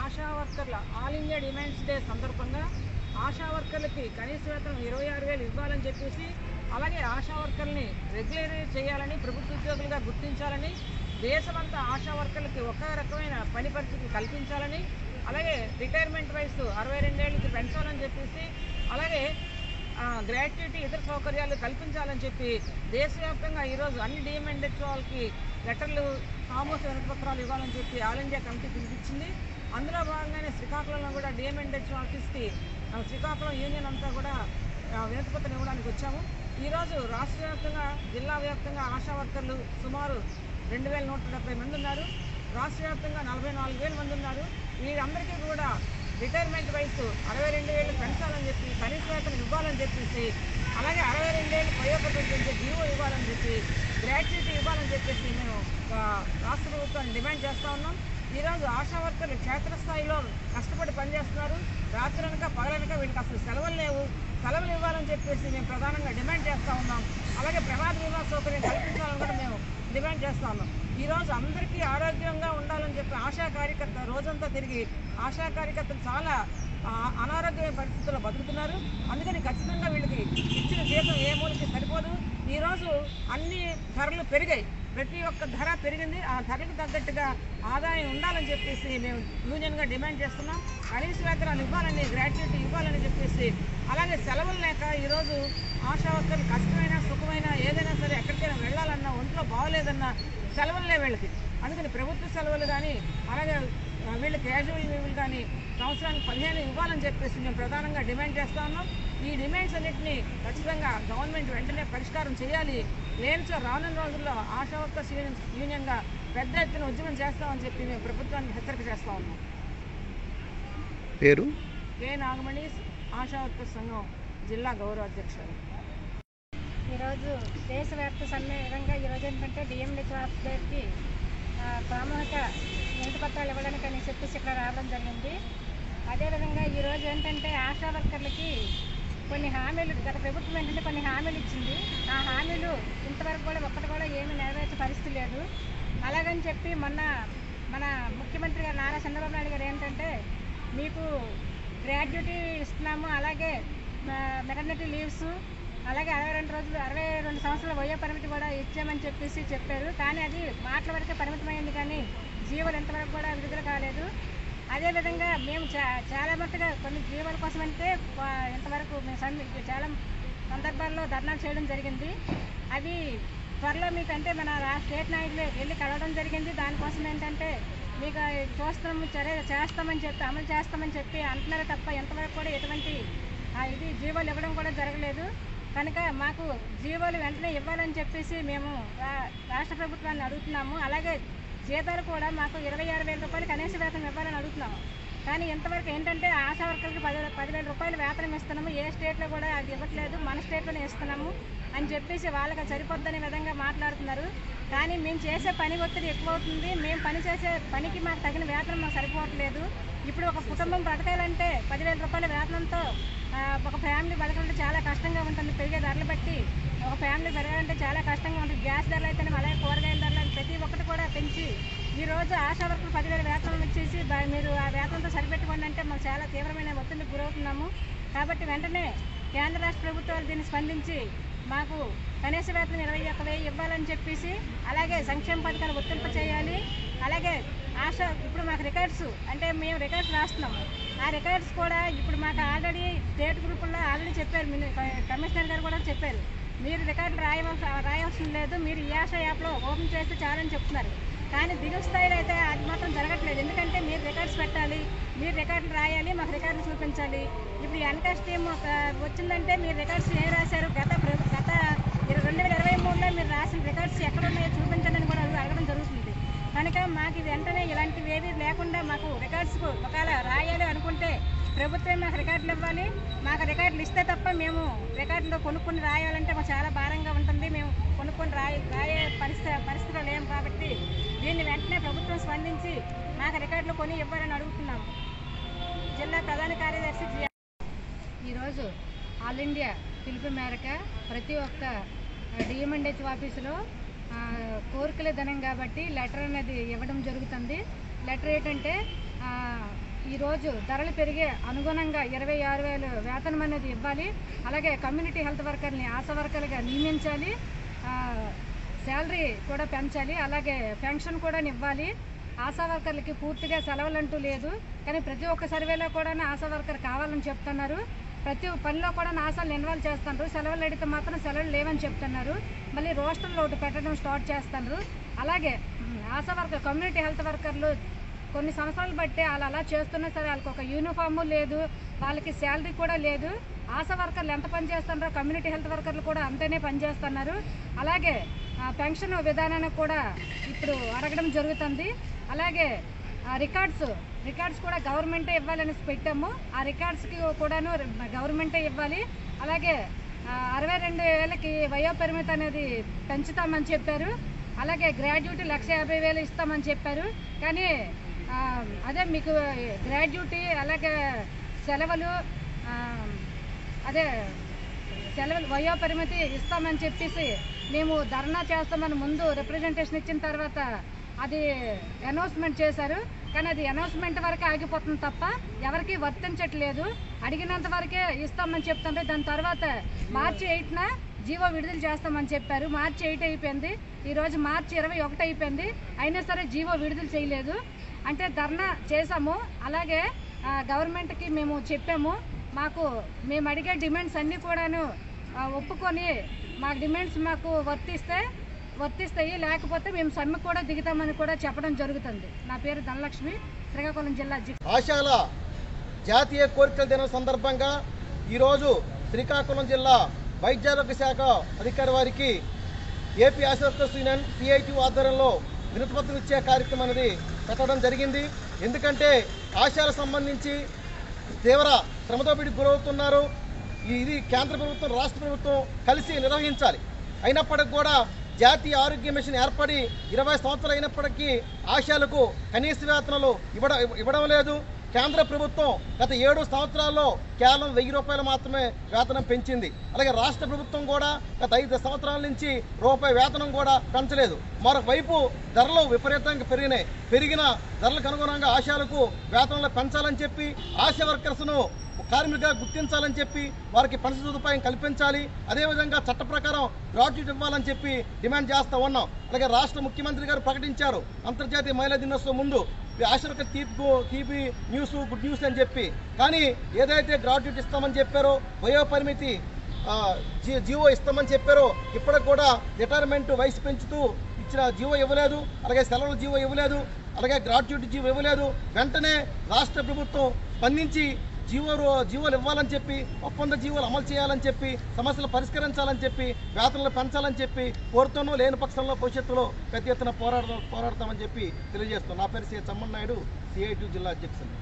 ఆశా వర్కర్ల all India demands day సందర్భంగా ఆశా వర్కర్లకి కనీస వేతనం 26,000 ఇవ్వాలని చెప్పేసి, అలాగే ఆశా వర్కర్ని రెగ్యులరైజ్ చేయాలని, ప్రభుత్వ ఉద్యోగులుగా గుర్తించాలని, దేశమంతా ఆశా వర్కర్లకి ఒక రకమైన పని పరిస్థితులు కల్పించాలని, అలాగే రిటైర్మెంట్ వయసు 62 ఏళ్ళకి పెంచాలని చెప్పేసి, అలాగే గ్రాట్యుటీ ఇతర సౌకర్యాలు కల్పించాలని చెప్పి దేశవ్యాప్తంగా ఈరోజు అన్ని డిఎంఎండ్హెచ్ వాళ్ళకి లెటర్లు, సామూహిక వినతిపత్రాలు ఇవ్వాలని చెప్పి ఆల్ ఇండియా కమిటీ పిలిపించింది. అందులో భాగంగానే శ్రీకాకుళంలో కూడా డిఎంఎండ్హెచ్ ఆఫీస్కి శ్రీకాకుళం యూనియన్ అంతా కూడా వినతిపత్రం ఇవ్వడానికి వచ్చాము. ఈరోజు రాష్ట్ర వ్యాప్తంగా, జిల్లా వ్యాప్తంగా ఆశా వర్కర్లు సుమారు 2,170 మంది ఉన్నారు. రాష్ట్ర వ్యాప్తంగా 44,000 మంది ఉన్నారు. వీరందరికీ కూడా రిటైర్మెంట్ వయసు 62 ఏళ్ళు పెంచాలని చెప్పి, కనీస వేతనం ఇవ్వాలని చెప్పేసి, అలాగే 62 ఏళ్ళు వయోపరిమితి జీవో ఇవ్వాలని చెప్పి, గ్రాట్యుటీ ఇవ్వాలని చెప్పేసి మేము రాష్ట్ర ప్రభుత్వాన్ని డిమాండ్ చేస్తూ ఉన్నాం. ఈరోజు ఆశా వర్కర్లు క్షేత్రస్థాయిలో కష్టపడి పనిచేస్తున్నారు. రాత్రనక పగలనక వీళ్ళకి అసలు సెలవులు లేవు. సెలవులు ఇవ్వాలని చెప్పేసి మేము ప్రధానంగా డిమాండ్ చేస్తూ ఉన్నాం. అలాగే ప్రమాద బీమా సౌకర్యం కల్పించాలని కూడా మేము డిమాండ్ చేస్తూ ఉన్నాం. ఈరోజు అందరికీ ఆరోగ్యంగా ఉండాలని చెప్పి ఆశా కార్యకర్త రోజంతా తిరిగి ఆశా కార్యకర్తలు చాలా అనారోగ్యమైన పరిస్థితుల్లో బతుకుతున్నారు. అందుకని ఖచ్చితంగా వీళ్ళకి ఇచ్చిన జీతం ఏ మూలకి సరిపోదు. ఈరోజు అన్ని ధరలు పెరిగాయి, ప్రతి ఒక్క ధర పెరిగింది. ఆ ధరలకు తగ్గట్టుగా ఆదాయం ఉండాలని చెప్పేసి మేము యూనియన్గా డిమాండ్ చేస్తున్నాం. కనీస వేతనాలు ఇవ్వాలని, గ్రాట్యుటీ ఇవ్వాలని చెప్పేసి, అలాగే సెలవులు లేక ఈరోజు ఆశా వర్కర్లు కష్టమైనా సుఖమైనా ఏదైనా సరే ఎక్కడికైనా వెళ్ళాలన్నా, ఒంట్లో బాగోలేదన్నా సెలవులే వీళ్ళకి. అందుకని ప్రభుత్వ సెలవులు కానీ, అలాగే వీళ్ళ క్యాజువల్ లీవులు కానీ సంవత్సరానికి 15 ఇవ్వాలని చెప్పేసి మేము ప్రధానంగా డిమాండ్ చేస్తూ ఉన్నాం. ఈ డిమాండ్స్ అన్నింటినీ ఖచ్చితంగా గవర్నమెంట్ వెంటనే పరిష్కారం చేయాలి. లేనిచో రానున్న రోజుల్లో ఆశా వర్కర్స్ యూనియన్గా పెద్ద ఎత్తున ఉద్యమం చేస్తామని చెప్పి మేము ప్రభుత్వానికి హెచ్చరిక చేస్తూ ఉన్నాం. పేరు కె నాగమణి, ఆశా వర్కర్స్ సంఘం జిల్లా గౌరవ అధ్యక్షుడు. ఈరోజు దేశవ్యాప్త సమ్మె విధంగా ఈరోజు ఏంటంటే డిఎంహెచ్ ఆఫీస్ దగ్గరికి సామూహిక వినతిపత్రాలు ఇవ్వడానికి అని చెప్పేసి ఇక్కడ రావడం జరిగింది. అదేవిధంగా ఈరోజు ఏంటంటే ఆశా వర్కర్లకి కొన్ని హామీలు, గత ప్రభుత్వం ఏంటంటే కొన్ని హామీలు ఇచ్చింది. ఆ హామీలు ఇంతవరకు కూడా ఒక్కటి కూడా ఏమీ నెరవేర్చే పరిస్థితి లేదు. అలాగని చెప్పి మొన్న మన ముఖ్యమంత్రి గారు నారా చంద్రబాబు నాయుడు గారు ఏంటంటే మీకు గ్రాట్యుటీ ఇస్తున్నాము, అలాగే మెటర్నిటీ లీవ్స్, అలాగే 62 సంవత్సరాల వయో పరిమితి కూడా ఇచ్చామని చెప్పేసి చెప్పారు. కానీ అది మాటల వరకే పరిమితమైంది, కానీ జీవోలు ఎంతవరకు కూడా విడుదల కాలేదు. అదేవిధంగా మేము చాలా మట్టుగా కొన్ని జీవోల కోసం అంటే ఇంతవరకు మేము చాలా సందర్భాల్లో ధర్నాలు చేయడం జరిగింది. అవి త్వరలో మీకంటే మన స్టేట్ నాయకులు వెళ్ళి కలవడం జరిగింది. దానికోసం ఏంటంటే మీకు చూస్తాము, చేస్తామని చెప్పి, అమలు చేస్తామని చెప్పి అంటున్నారు తప్ప ఎంతవరకు కూడా ఎటువంటి ఇది జీవోలు ఇవ్వడం కూడా జరగలేదు. కనుక మాకు జీవోలు వెంటనే ఇవ్వాలని చెప్పేసి మేము రాష్ట్ర ప్రభుత్వాన్ని అడుగుతున్నాము. అలాగే జీతాలు కూడా మాకు 26,000 రూపాయలు కనీస వేతనం ఇవ్వాలని అడుగుతున్నాము. కానీ ఇంతవరకు ఏంటంటే ఆశా వర్కర్కి 10,000 రూపాయలు వేతనం ఇస్తున్నాము, ఏ స్టేట్లో కూడా అది ఇవ్వట్లేదు, మన స్టేట్లోనే ఇస్తున్నాము అని చెప్పేసి వాళ్ళకి సరిపోద్దనే విధంగా మాట్లాడుతున్నారు. కానీ మేము చేసే పని ఒత్తిడి ఎక్కువ అవుతుంది. మేము పని చేసే పనికి మాకు తగిన వేతనం మాకు సరిపోవట్లేదు. ఇప్పుడు ఒక కుటుంబం బ్రతకాలంటే 10,000 రూపాయల వేతనంతో ఒక ఫ్యామిలీ బతకాలంటే చాలా కష్టంగా ఉంటుంది. పెరిగే ధరలు బట్టి ఒక ఫ్యామిలీ పెరగాలంటే చాలా కష్టంగా ఉంటుంది. గ్యాస్ ధరలు అయితేనే, అలాగే కూరగాయల ధరలు ప్రతి ఒక్కటి కూడా పెంచి ఈరోజు ఆశా వర్కర్లు 10,000 వేతనం ఇచ్చేసి మీరు ఆ వేతనంతో సరిపెట్టుకోండి అంటే మాకు చాలా తీవ్రమైన ఒత్తిడికి గురవుతున్నాము. కాబట్టి వెంటనే కేంద్ర రాష్ట్ర ప్రభుత్వాలు దీన్ని స్పందించి మాకు కనీస వేతనం 21,000 ఇవ్వాలని చెప్పేసి, అలాగే సంక్షేమ పథకాలు వర్తింప చేయాలి. అలాగే ఇప్పుడు మాకు రికార్డ్స్ అంటే మేము రికార్డ్స్ రాస్తున్నాము. ఆ రికార్డ్స్ కూడా ఇప్పుడు మాకు ఆల్రెడీ స్టేట్ గ్రూపుల్లో ఆల్రెడీ చెప్పారు, కమిషనర్ గారు కూడా చెప్పారు, మీరు రికార్డులు రాయవలసిన లేదు, మీరు ఈ ఆశా యాప్లో ఓపెన్ చేస్తే చాలని చెప్తున్నారు. కానీ దిగువ స్థాయిలో అయితే అది మాత్రం జరగట్లేదు. ఎందుకంటే మీరు రికార్డ్స్ పెట్టాలి, మీరు రికార్డులు రాయాలి, మాకు రికార్డులు చూపించాలి. ఇప్పుడు ఎన్కాష్ టీమ్ వచ్చిందంటే మీరు రికార్డ్స్ ఏం రాశారు, గత 2023లో మీరు రాసిన రికార్డ్స్ ఎక్కడ ఉన్నాయో చూపించండి అని కూడా అడగడం జరుగుతుంది. కనుక మాకు ఇది వెంటనే ఇలాంటివి ఏవి లేకుండా మాకు రికార్డ్స్కు ఒకవేళ రాయాలి అనుకుంటే ప్రభుత్వం మాకు రికార్డులు ఇవ్వాలి. మాకు రికార్డులు ఇస్తే తప్ప మేము రికార్డులో కొనుక్కొని రాయాలంటే మాకు చాలా భారంగా ఉంటుంది. మేము కొనుక్కొని రాయే పరిస్థితిలో లేము. కాబట్టి దీన్ని వెంటనే ప్రభుత్వం స్పందించి మాకు రికార్డులు కొని ఇవ్వాలని అడుగుతున్నాము. జిల్లా ప్రధాన కార్యదర్శి ఈరోజు ఆల్ ఇండియా పిలుపు మేరకు ప్రతి ఒక్క డిఎంఎండ్హెచ్ ఆఫీసులో కోరికల దినం కాబట్టి లెటర్ అనేది ఇవ్వడం జరుగుతుంది. లెటర్ ఏంటంటే ఈరోజు ధరలు పెరిగే అనుగుణంగా 26,000 వేతనం అనేది ఇవ్వాలి. అలాగే కమ్యూనిటీ హెల్త్ వర్కర్ని ఆశా వర్కర్లుగా నియమించాలి. శాలరీ కూడా పెంచాలి. అలాగే పెన్షన్ కూడా ఇవ్వాలి. ఆశా వర్కర్లకి పూర్తిగా సెలవులు అంటూ లేదు, కానీ ప్రతి ఒక్క సర్వేలో కూడా ఆశా వర్కర్ కావాలని చెప్తున్నారు. ప్రతి పనిలో కూడా ఆశాలు ఇన్వాల్వ్ చేస్తున్నారు. సెలవులు అడిగితే మాత్రం సెలవులు లేవని చెప్తున్నారు. మళ్ళీ రోస్టర్లో ఒకటి పెట్టడం స్టార్ట్ చేస్తున్నారు. అలాగే ఆశా వర్కర్ కమ్యూనిటీ హెల్త్ వర్కర్లు కొన్ని సంవత్సరాలు బట్టి వాళ్ళు అలా చేస్తున్నా సరే వాళ్ళకి ఒక యూనిఫాము లేదు, వాళ్ళకి శాలరీ కూడా లేదు. ఆశా వర్కర్లు ఎంత పని చేస్తున్నారో కమ్యూనిటీ హెల్త్ వర్కర్లు కూడా అంతనే పనిచేస్తున్నారు. అలాగే పెన్షన్ విధానాన్ని కూడా ఇప్పుడు అడగడం జరుగుతుంది. అలాగే రికార్డ్స్ కూడా గవర్నమెంటే ఇవ్వాలని పెట్టాము. ఆ రికార్డ్స్కి కూడాను గవర్నమెంటే ఇవ్వాలి. అలాగే 62,000కి వయోపరిమితి అనేది పెంచుతామని చెప్పారు. అలాగే గ్రాడ్యుయేటీ 150,000 ఇస్తామని చెప్పారు. కానీ అదే మీకు గ్రాడ్యుయేటీ అలాగే సెలవులు వయోపరిమితి ఇస్తామని చెప్పేసి మేము ధర్నా చేస్తామని ముందు రిప్రజెంటేషన్ ఇచ్చిన తర్వాత అది అనౌన్స్మెంట్ చేశారు. కానీ అది అనౌన్స్మెంట్ వరకే ఆగిపోతుంది తప్ప ఎవరికి వర్తించట్లేదు. అడిగినంత వరకే ఇస్తామని చెప్తుంటే దాని తర్వాత మార్చి 8న జీవో విడుదల చేస్తామని చెప్పారు. మార్చి 8 అయిపోయింది, ఈరోజు మార్చి 21 అయిపోయింది, అయినా సరే జీవో విడుదల చేయలేదు. అంటే ధర్నా చేశాము. అలాగే గవర్నమెంట్కి మేము చెప్పాము, మేము అడిగే డిమాండ్స్ అన్నీ కూడాను ఒప్పుకొని మా డిమాండ్స్ మాకు వర్తిస్తాయి, లేకపోతే మేము సమ్మె కూడా దిగుతామని కూడా చెప్పడం జరుగుతుంది. నా పేరు ధనలక్ష్మి, శ్రీకాకుళం జిల్లా అధ్యక్షుడు. ఆశాల జాతీయ కోరికల దినం సందర్భంగా ఈరోజు శ్రీకాకుళం జిల్లా వైద్యారోగ్య శాఖ అధికారి వారికి AP ASHA workers union CIT ఆధ్వర్యంలో వినతిపత్రం ఇచ్చే కార్యక్రమం అనేది పెట్టడం జరిగింది. ఎందుకంటే ఆశాలకు సంబంధించి తీవ్ర శ్రమదోపిడికి గురవుతున్నారు. ఇది కేంద్ర ప్రభుత్వం రాష్ట్ర ప్రభుత్వం కలిసి నిర్వహించాలి. అయినప్పటికీ కూడా జాతీయ ఆరోగ్య మిషన్ ఏర్పడి 20 సంవత్సరాలు అయినప్పటికీ ఆశాలకు కనీస వేతనాలు ఇవ్వడం లేదు. కేంద్ర ప్రభుత్వం గత 7 సంవత్సరాల్లో కేవలం 1,000 రూపాయలు మాత్రమే వేతనం పెంచింది. అలాగే రాష్ట్ర ప్రభుత్వం కూడా గత 5 సంవత్సరాల నుంచి రూపాయి వేతనం కూడా పెంచలేదు. మరోవైపు ధరలు విపరీతంగా పెరిగిన ధరలకు అనుగుణంగా ఆశాలకు వేతనాలు పెంచాలని చెప్పి ఆశా వర్కర్స్ను కార్మికులుగా గుర్తించాలని చెప్పి వారికి పెన్షన్ సదుపాయం కల్పించాలి. అదేవిధంగా చట్ట ప్రకారం గ్రాట్యుటీ ఇవ్వాలని చెప్పి డిమాండ్ చేస్తూ ఉన్నాం. అలాగే రాష్ట్ర ముఖ్యమంత్రి గారు ప్రకటించారు అంతర్జాతీయ మహిళా దినోత్సవం ముందు ఆశా వర్కర్ తీపి న్యూస్ గుడ్ న్యూస్ అని చెప్పి. కానీ ఏదైతే గ్రాట్యుటీ ఇస్తామని చెప్పారో వయోపరిమితి జీవో ఇస్తామని చెప్పారో ఇప్పటికి కూడా రిటైర్మెంట్ వయసు పెంచుతూ ఇచ్చిన జీవో ఇవ్వలేదు. అలాగే సెలవుల జీవో ఇవ్వలేదు. అలాగే గ్రాట్యుటీ జీవో ఇవ్వలేదు. వెంటనే రాష్ట్ర ప్రభుత్వం స్పందించి జీవోలు ఇవ్వాలని చెప్పి ఒప్పంద జీవోలు అమలు చేయాలని చెప్పి సమస్యలు పరిష్కరించాలని చెప్పి వేతనాలు పెంచాలని చెప్పి కోరుతూనూ లేని పక్షంలో భవిష్యత్తులో పెద్ద ఎత్తున పోరాడతామని చెప్పి తెలియజేస్తున్నాం. నా పేరు సి. చమ్మన్ నాయుడు, సిఐటి జిల్లా అధ్యక్షుడు.